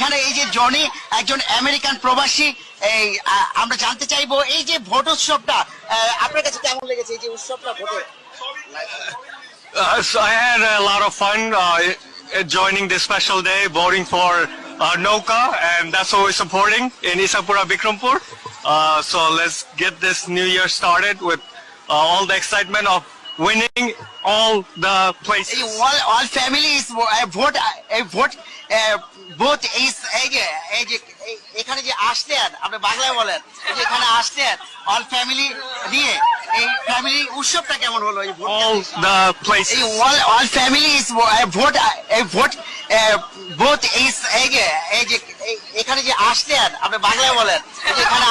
এখানে এই যে জনি একজন আমেরিকান প্রবাসী, এই আমরা জানতে চাইবো এই যে ভোট উৎসবটা আপনার কাছে কেমন লেগেছে, এই যে উৎসবটা ভোটের? So I had a lot of fun joining this special day, voting for Noka, and that's what we're supporting in Isapura, Bikrampur. So let's get this new year started with all the excitement of winning all the places. All families vote both is এই যে এখানে যে আসলেন, আপনি বাংলায় বলেন, এই যে এখানে আসলেন অল ফ্যামিলি নিয়ে, এই ফ্যামিলি উৎসবটা কেমন হলো? এই All the places. all families vote both is এই যে এখানে যে আসলেন, আপনি বাংলায় বলেন, এই যে এখানে